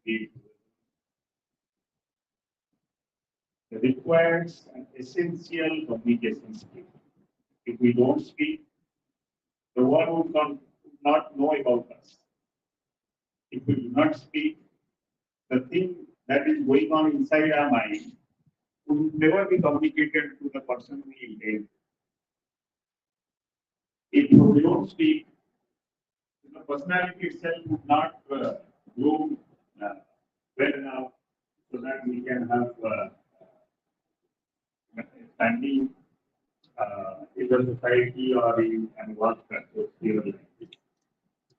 It requires an essential communication skill. If we don't speak, the world would not know about us. If we do not speak, the thing that is going on inside our mind would never be communicated to the person we intend. If we don't speak, the personality itself would not grow uh, well enough so that we can have standing in the society or in and work atmosphere like this.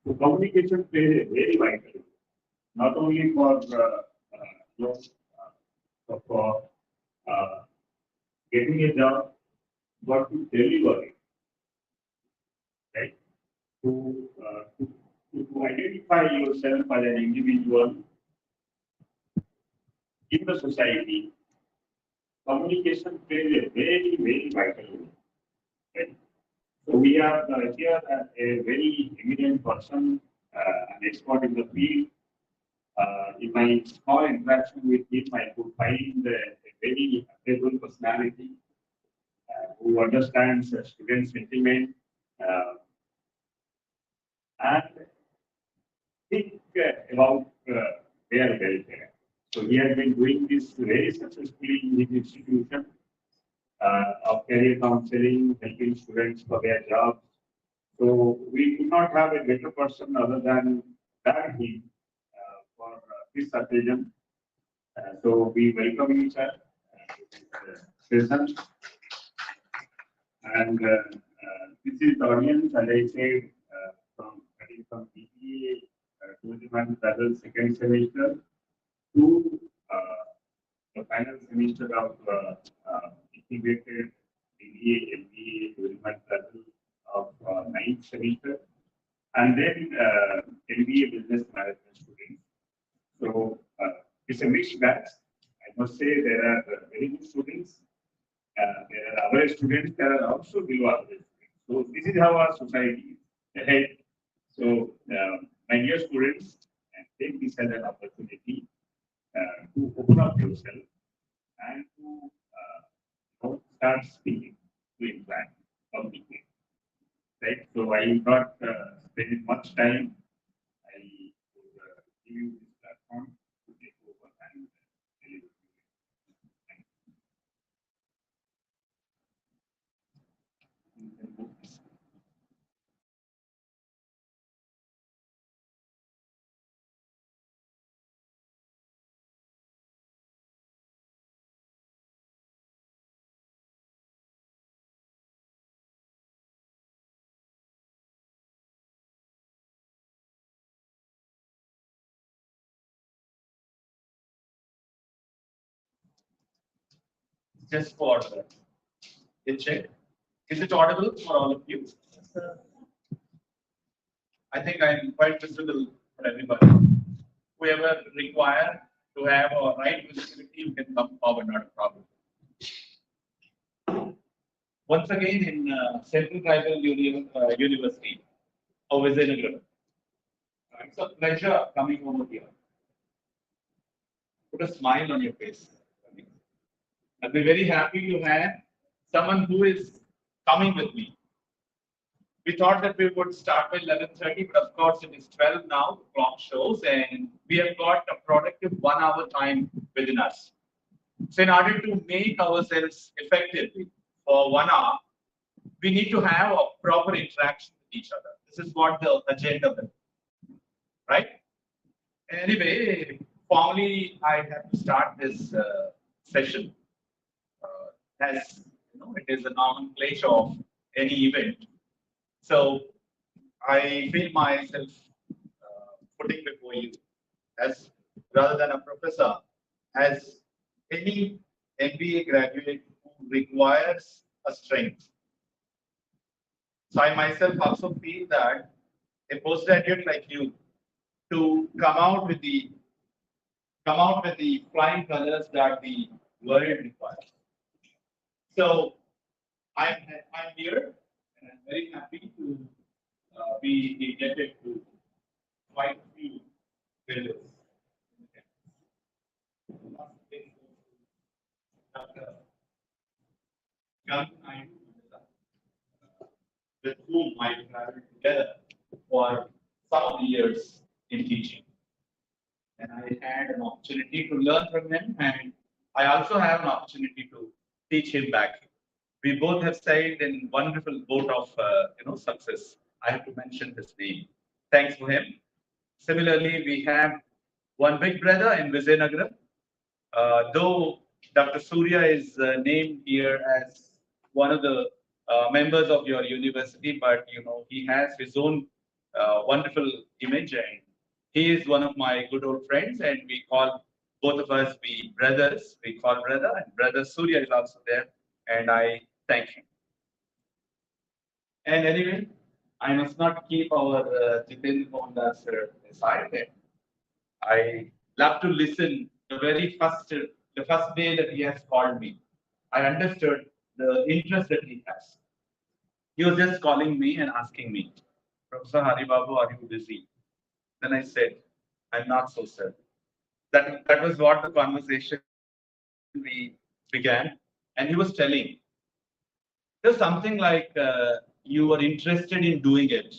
So communication plays a very vital role, not only for you know, for getting a job, but to deliver it, right? To identify yourself as an individual in the society, communication plays a very, very vital role. Right? So we are here a very eminent person, an expert in the field. In my small interaction with him, I could find a very affable personality who understands student sentiment uh, and think about their welfare. So he has been doing this very successfully in his institution of career counseling, helping students for their jobs. So we do not have a better person other than him for this occasion. So we welcome you, sir, to this session. And this is the audience, as I said, from BBA tourism travel second semester to the final semester of integrated BBA, MBA tourism travel of ninth semester, and then MBA business management students. So it's a mixed bag. I must say there are very good students, there are average students, there are also below average students. So this is how our society is ahead. So my dear students, take this as an opportunity to open up yourself and to start speaking, to interact, communicate. Right. So I will not spend much time. I will give you this platform to take over and deliver. Just for a check. Is it audible for all of you? I think I'm quite visible for everybody. Whoever require to have a right visibility, you can come forward, not a problem. Once again, in Central Tribal University of Vizagaram. It's a pleasure coming over here. Put a smile on your face. I'll be very happy to have someone who is coming with me. We thought that we would start by 11:30, but of course it is 12 now, the clock shows, and we have got a productive 1 hour time within us. So in order to make ourselves effectively for 1 hour, we need to have a proper interaction with each other. This is what the agenda is, right? Anyway, formally, I have to start this session as you know, it is a nomenclature of any event. So I feel myself putting before you as rather than a professor, as any MBA graduate who requires a strength. So I myself also feel that a postgraduate like you to come out with the flying colors that the world requires. So I'm here and I'm very happy to be indebted to quite a few builders. young Naidu, with whom I traveled together for some of the years in teaching. And I had an opportunity to learn from him, and I also have an opportunity to teach him back. We both have sailed in wonderful boat of success. I have to mention his name. Thanks to him. Similarly, we have one big brother in Vizianagaram. Though Dr. Surya is named here as one of the members of your university, but he has his own wonderful image, and he is one of my good old friends, and we call both of us be brothers. We call brother, and brother Surya is also there, and I thank him. And anyway, I must not keep our Jitendra Mohandas aside. I love to listen the first day that he has called me. I understood the interest that he has. He was just calling me and asking me, Professor Hari Babu, are you busy? Then I said, I'm not so sir. That was what the conversation we began. And he was telling, there's something like you were interested in doing it.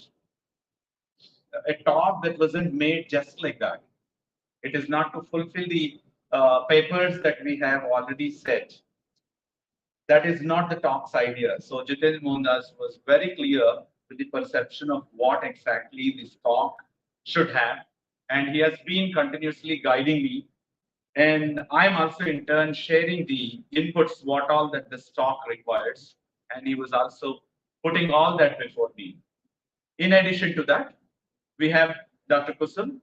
A talk that wasn't made just like that. It is not to fulfill the papers that we have already set. That is not the talk's idea. So Jitendra Mohandas was very clear with the perception of what exactly this talk should have. And he has been continuously guiding me. And I'm also in turn sharing the inputs, what all that this talk requires. And he was also putting all that before me. In addition to that, we have Dr. Kusum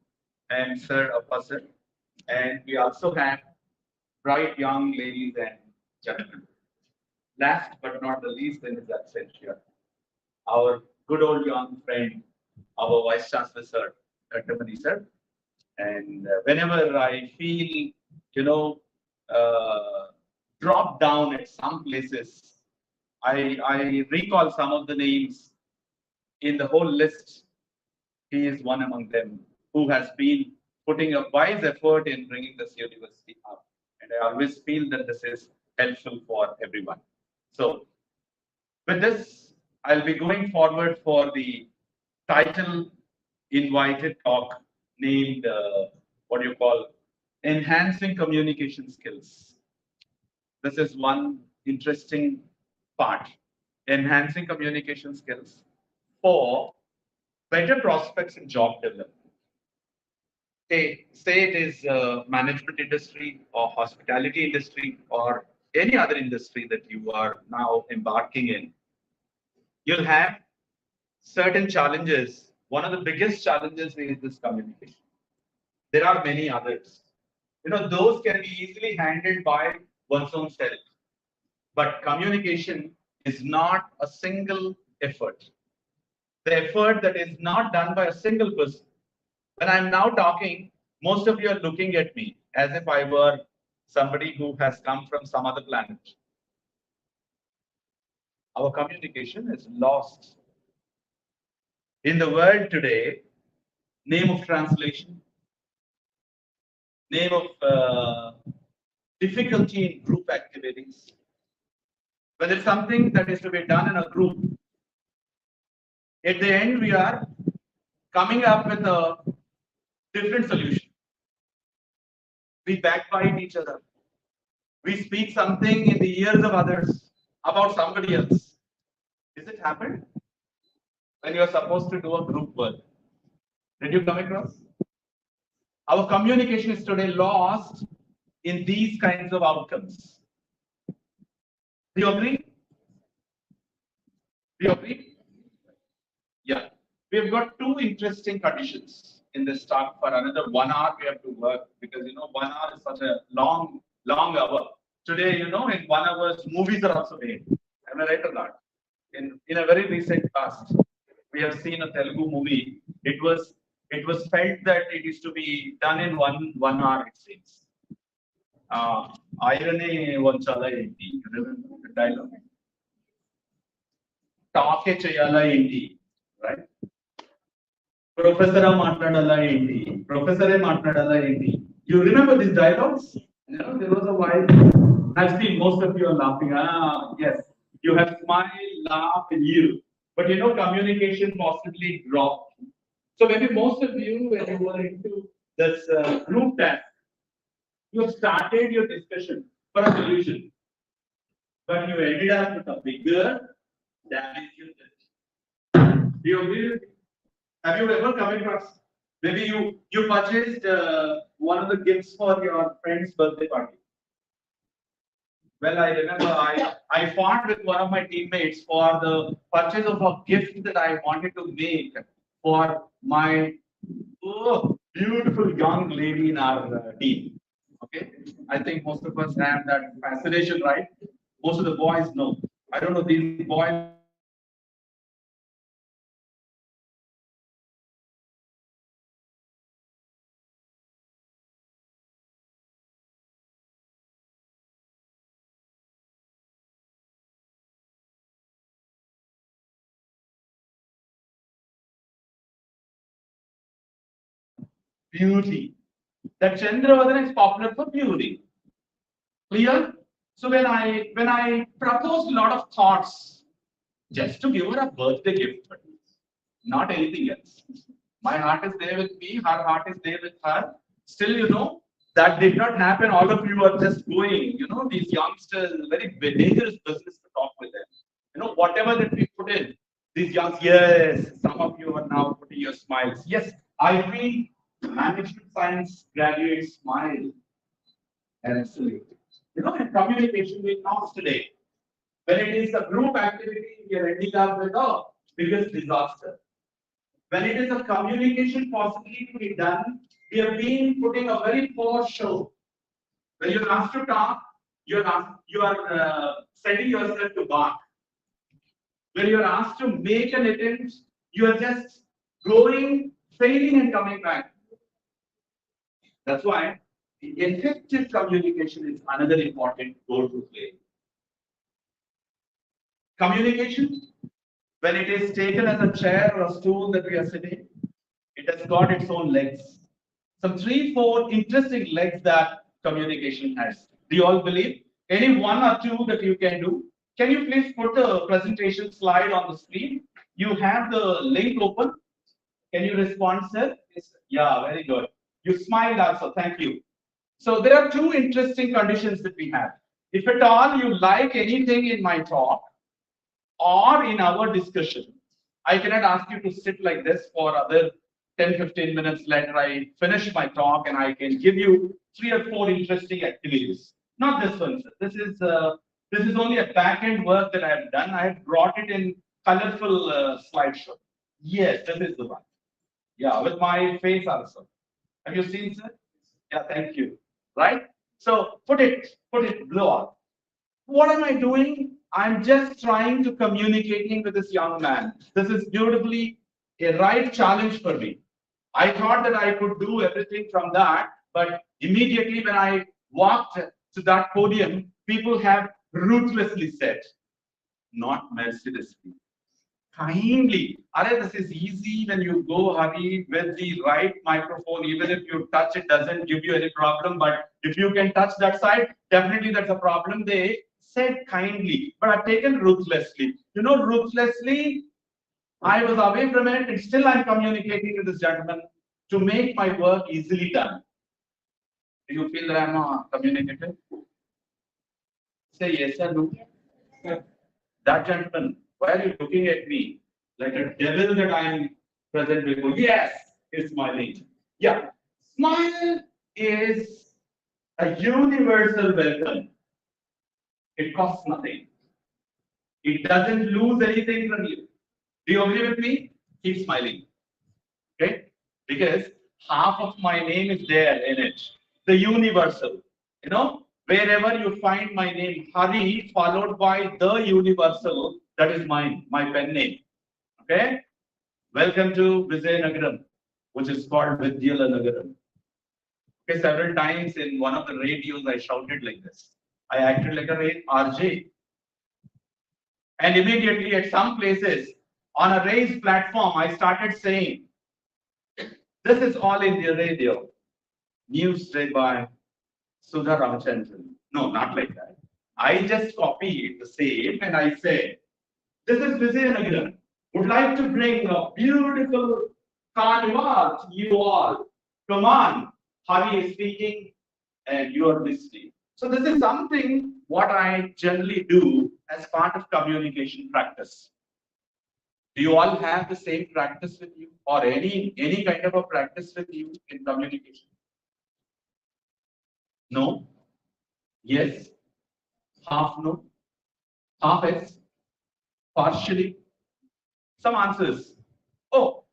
and Sir Apasar. And we also have bright young ladies and gentlemen. Last but not the least in his absentia, our good old young friend, our Vice Chancellor, Sir, Dr. Mani, sir. And whenever I feel, drop down at some places, I recall some of the names in the whole list. He is one among them who has been putting a wise effort in bringing this university up. And I always feel that this is helpful for everyone. So with this, I'll be going forward for the title invited talk named, Enhancing Communication Skills. This is one interesting part. Enhancing communication skills for better prospects in job development. Say it is management industry or hospitality industry or any other industry that you are now embarking in, you'll have certain challenges. One of the biggest challenges is this communication. There are many others. Those can be easily handled by one's own self. But communication is not a single effort. The effort that is not done by a single person. When I'm now talking, most of you are looking at me as if I were somebody who has come from some other planet. Our communication is lost. In the world today, name of translation, name of difficulty in group activities. When it's something that is to be done in a group, at the end we are coming up with a different solution. We backbite each other. We speak something in the ears of others about somebody else. Is it happened? When you are supposed to do a group work. Did you come across? Our communication is today lost in these kinds of outcomes. Do you agree? Do you agree? Yeah. We've got two interesting conditions in this talk. For another 1 hour we have to work because 1 hour is such a long hour. Today, in 1 hour movies are also made. Am I right or not? In a very recent past, we have seen a Telugu movie. It was felt that it is to be done in one hour, it seems. Irony vanchala enti. Remember the dialogue? Talk cheyala enti, right? Professor maatladala enti. Professor maatladala enti. You remember these dialogues? There was a while. I've seen most of you are laughing. Yes. You have smile, laugh, and you. But you know, communication possibly dropped. So maybe most of you, when you were into this group task, you have started your discussion for a solution, but you ended up with a bigger damage. Do you agree with me? Have you ever come across? Maybe you purchased one of the gifts for your friend's birthday party. Well, I remember I fought with one of my teammates for the purchase of a gift that I wanted to make for my beautiful young lady in our team. Okay, I think most of us have that fascination, right? Most of the boys know. I don't know these boys who are in university or colleges. They know what I'm talking about. So I bought this gift for my beauty. That Chandravardhan is popular for beauty. Clear? So when I proposed a lot of thoughts just to give her a birthday gift, not anything else. My heart is there with me, her heart is there with her. Still, that did not happen. All of you are just going, these youngsters, very dangerous business to talk with them. Whatever that we put in, these youngs, yes, some of you are now putting your smiles. Yes, I feel management science graduates smile. Absolutely. In communication, we know today. When it is a group activity, we are ending up with a biggest disaster. When it is a communication possibility to be done, we have been putting a very poor show. When you're asked to talk, you are setting yourself to bark. When you're asked to make an attempt, you are just going, failing, and coming back. That's why the effective communication is another important role to play. Communication, when it is taken as a chair or a stool that we are sitting, it has got its own legs. Some three, four interesting legs that communication has. Do you all believe? Any one or two that you can do? Can you please put the presentation slide on the screen? You have the link open. Can you respond, sir? Yes, sir. Yeah, very good. You smiled also. Thank you. So there are two interesting conditions that we have. If at all you like anything in my talk, or in our discussion. I cannot ask you to sit like this for other 10-15 minutes later. I finish my talk and I can give you 3 or 4 interesting activities. Not this one, sir. This is only a back-end work that I have done. I have brought it in colorful slideshow. Yes, this is the one. Yeah, with my face also. Have you seen, sir? Yeah, thank you. Right? So put it blow up. What am I doing? I'm just trying to communicating with this young man. This is beautifully a right challenge for me. I thought that I could do everything from that, but immediately when I walked to that podium, people have ruthlessly said, not mercilessly, kindly. Are this is easy when you go hurry with the right microphone. Even if you touch, it doesn't give you any problem. But if you can touch that side, definitely that's a problem. They said kindly, but I've taken ruthlessly. Ruthlessly, I was away from it, and still I'm communicating with this gentleman to make my work easily done. Do you feel that I'm a communicator? Say yes or no. That gentleman, why are you looking at me like a devil that I am present before? Yes, he's smiling. Yeah, smile is a universal welcome. It costs nothing. It doesn't lose anything from you. Do you agree with me? Keep smiling. Okay? Because half of my name is there in it. The universal. Wherever you find my name, Hari, followed by the universal, that is mine, my pen name. Okay? Welcome to Vijayanagaram, which is called Vidyala Nagaram. Okay, several times in one of the radios, I shouted like this. I acted like a RJ. And immediately at some places, on a raised platform, I started saying, this is all in the radio. News read by Sudha Ramachandran. No, not like that. I just copied the same and I said, this is Vijayanagaram. Would like to bring a beautiful carnival to you all. Come on, Hari is speaking and you are listening. So this is something what I generally do as part of communication practice. Do you all have the same practice with you or any kind of a practice with you in communication? No? Yes? Half no? Half yes? Partially? Some answers. Oh,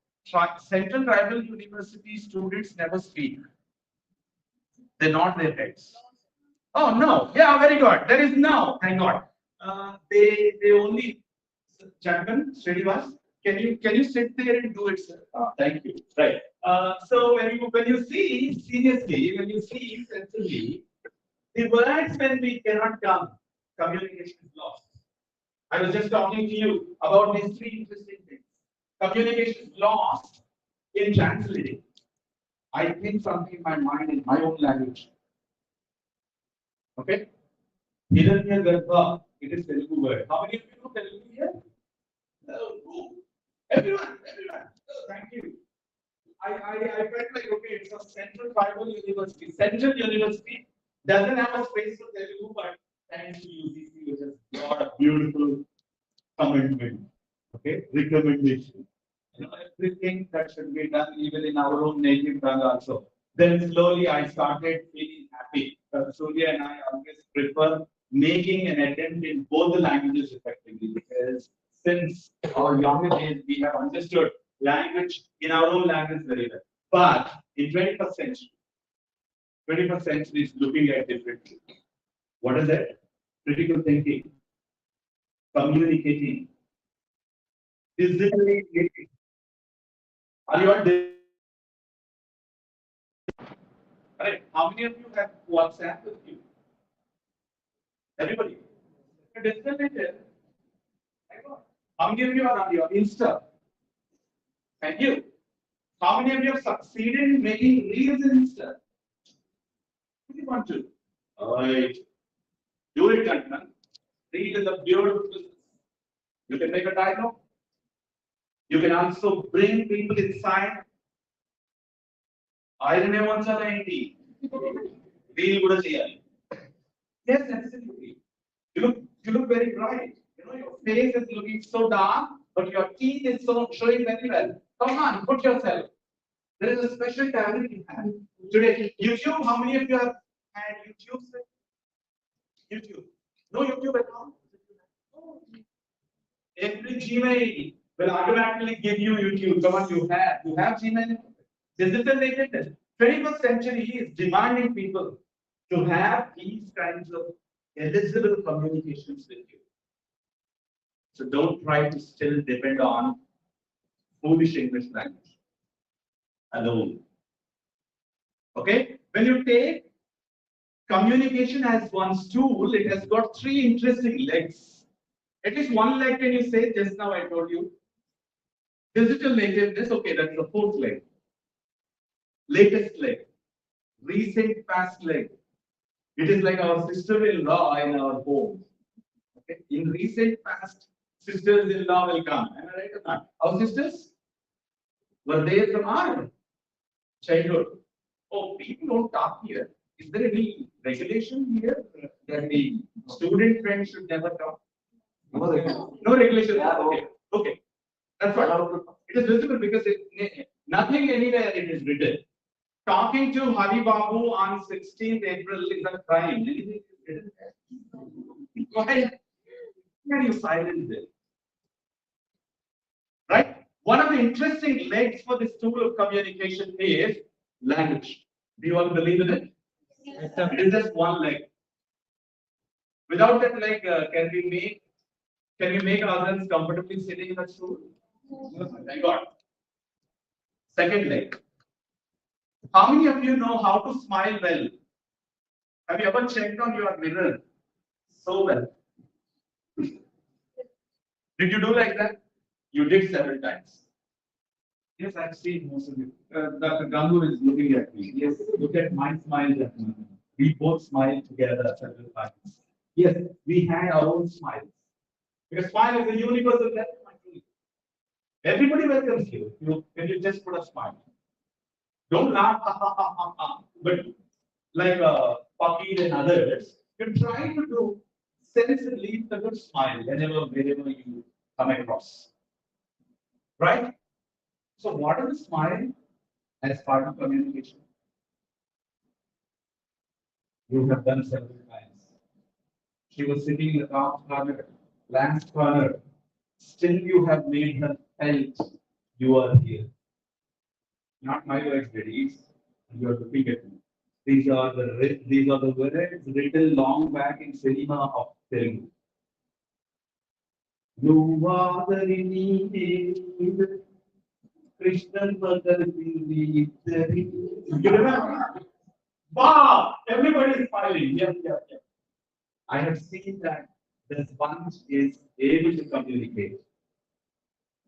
Central Tribal University students never speak. They nod their heads. Oh no, yeah, very good. There is no, thank God. They only Chandan, Srinivas, can you sit there and do it, sir? Thank you. Right. So when you see seriously, when you see sensibly, the words when we cannot come, communication is lost. I was just talking to you about these three interesting things. Communication is lost in translating. I think something in my mind in my own language. Okay? Hiranya Garbha, it is Telugu word. How many of you know Telugu here? Everyone. Oh, thank you. I felt like, okay, it's a Central Tribal University. Central University doesn't have a space for Telugu, but thanks to UCC, which has got a beautiful commitment, okay, recommendation. Everything that should be done even in our own native tongue also. Then slowly I started feeling happy. Surya and I always prefer making an attempt in both the languages effectively because since our younger days we have understood language in our own language very well. But in 21st century is looking at differently. What is it? Critical thinking, communicating, physically engaging. Are you all correct? How many of you have WhatsApp with you? Everybody. Digital. How many of you are on your Insta? Thank you. How many of you have succeeded in making reels in Insta? What do you want to? Alright. Do it, Kantan. Reel is a beautiful business. You can make a dialogue. You can also bring people inside. Iron once a Reel కూడా చేయాలి. Yes, absolutely. You look very bright. You know, your face is looking so dark, but your teeth is so showing very well. Come on, put yourself. There is a special talent you have. Today, YouTube, how many of you have had YouTube? YouTube. No YouTube account? Every Gmail will automatically give you YouTube. Come on, you have Gmail. Digital native. 21st century is demanding people to have these kinds of eligible communications with you. So don't try to still depend on foolish English language alone. Okay? When you take communication as one stool, it has got three interesting legs. At least one leg, can you say? Just now I told you. Digital nativeness, okay, that's the fourth leg. Latest leg. Recent past leg. It is like our sister-in-law in our home. Okay? In recent past, sisters-in-law will come. Am I right or not? Our sisters were there from our childhood. Oh, people don't talk here. Is there any regulation here that the student friends should never talk? No regulation. Okay. Okay. That's what. It is visible because nothing anywhere it is written. Talking to Hari Babu on 16th April is a crime. Why are you silent there? Right? One of the interesting legs for this tool of communication is language. Do you all believe in it? Yes, it is just one leg. Without that leg, can we make ourselves comfortably sitting in that stool? Yes. Thank God. Second leg. How many of you know how to smile well? Have you ever checked on your mirror so well? Did you do like that? You did several times. Yes, I've seen most of you. Dr. Gangu is looking at me. Yes, look at my smile. We both smile together several times. Yes, we had our own smiles. Because smile is a universal welcome. Everybody welcomes you. When you just put a smile. Don't laugh, ha, ha, ha, ha, ha. But like Puppy and others, you try to do sensibly with a good smile wherever you come across. Right? So, what is the smile as part of communication? You have done several times. She was sitting in the top corner, last corner. Still, you have made her felt you are here. Not my words, ladies. You are looking at me. These are the words written long back in cinema of Telugu. నువ్వాదరిని Krishnan వదలింది ఇద్దరి. You remember? Wow! Everybody is smiling. Yes, yes, yes. I have seen that the sponge is able to communicate.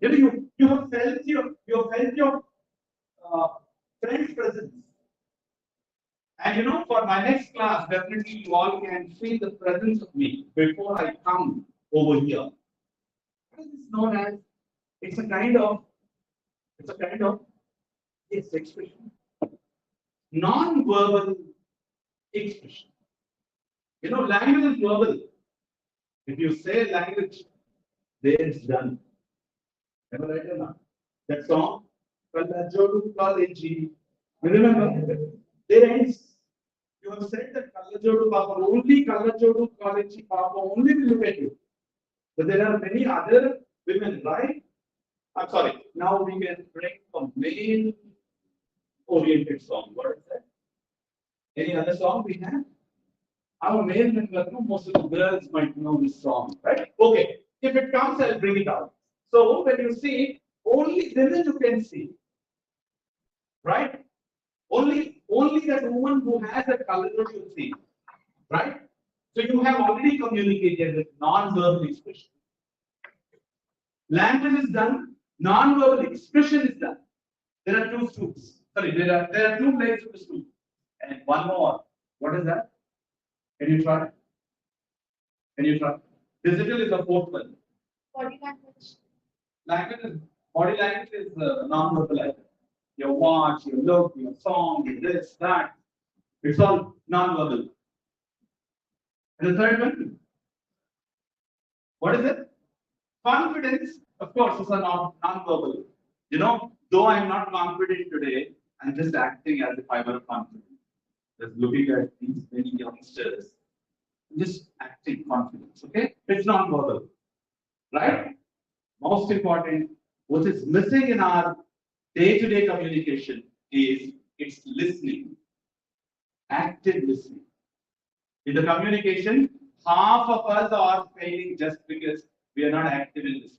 You have felt your uh, friend's presence. And for my next class, definitely you all can feel the presence of me before I come over here. What is this known as? It's a kind of, it's a kind of, yes, expression. Non-verbal expression. Language is verbal. If you say language, there is done. Am I right or not? That song, Kallajodu College. You remember? There ends. You have said that Kallajodu Papa, only Kallajodu College Papa only will look at you. But there are many other women, right? I'm sorry. Now we can bring a male-oriented song. What is that? Any other song we have? Our male members, most of the girls might know this song, right? Okay. If it comes, I'll bring it out. So when you see, only women you can see, right? Only that woman who has a color you see, right? So you have already communicated with non-verbal expression. Language is done, non-verbal expression is done. There are two stools. Sorry, there are two legs of the stool. And one more. What is that? Can you try? Can you try? Digital is the fourth one. Body language. Body language is non-verbal item. Your watch, your look, your song, your this, that. It's all non-verbal. And the third one, what is it? Confidence, of course, is a non-verbal. Though I'm not confident today, I'm just acting as if I were confident. Just looking at these many youngsters, just acting confidence. Okay, it's non-verbal, right? Most important, what is missing in our day-to-day communication is it's listening, active listening. In the communication, half of us are failing just because we are not active in listening.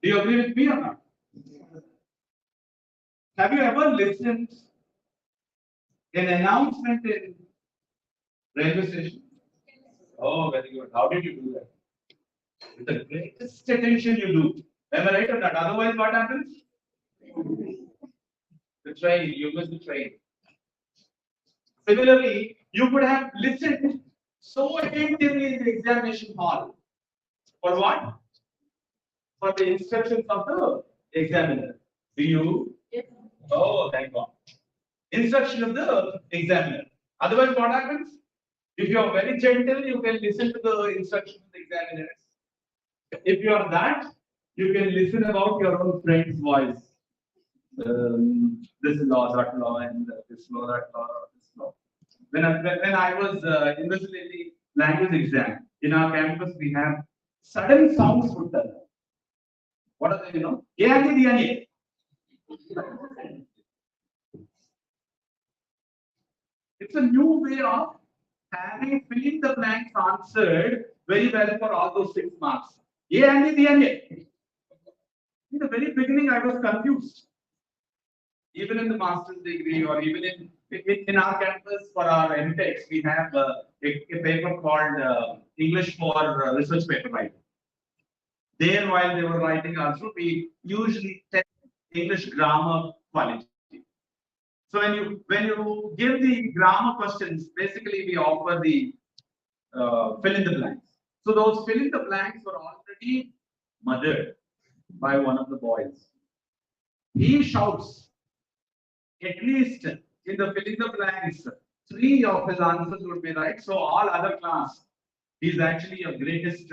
Do you agree with me or not? Have you ever listened an announcement in railway station? Oh, very good. How did you do that? With the greatest attention you do. Am I right or not? Otherwise, what happens? The train, you miss the train. Similarly, you could have listened so attentively in the examination hall. For what? For the instructions of the examiner. Do you? Yes. Oh, thank God. Instruction of the examiner. Otherwise, what happens? If you are very gentle, you can listen to the instructions of the examiners. If you are that, you can listen about your own friend's voice. This law, that law, and this law, that law, this law. When I was invigilating language exam in our campus, we have sudden sounds put there. What are they? It's a new way of having filling the blanks answered very well for all those 6 marks. In the very beginning, I was confused. Even in the master's degree, or even in our campus for our MTechs, we have a paper called English for research paper writing. There, while they were writing also, we usually test English grammar quality. So when you give the grammar questions, basically we offer the fill in the blanks. So those fill in the blanks were already murdered by one of the boys. He shouts, at least in the fill in the blanks, 3 of his answers would be right. So all other class, he's actually a greatest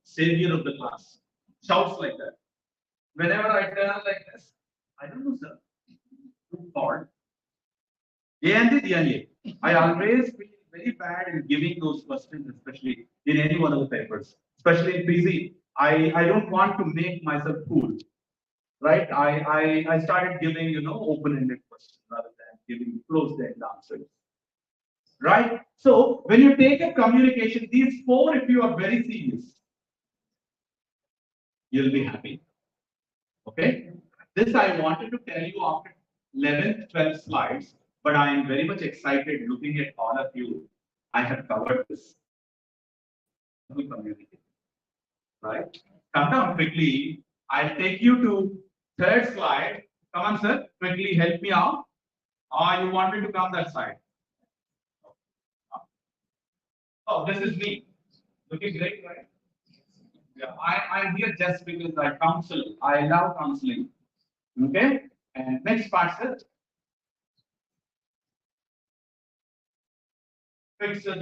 savior of the class. Shouts like that. Whenever I turn like this, I don't know, sir. Too hard. A and the DNA. I always feel very bad in giving those questions, especially in any one of the papers, especially in PZ. I don't want to make myself cool, right? I started giving open-ended questions rather than giving closed-ended answers, right? So when you take a communication, these 4, if you are very serious, you'll be happy. Okay, this I wanted to tell you after 11th, 12 slides, but I am very much excited looking at all of you. I have covered this. Right? Come down quickly. I'll take you to 3rd slide. Come on, sir. Quickly help me out. Or you want me to come that side? Oh, this is me. Looking great, right? Yeah, I'm here just because I counsel. I love counseling. Okay? And next part, sir. Fix the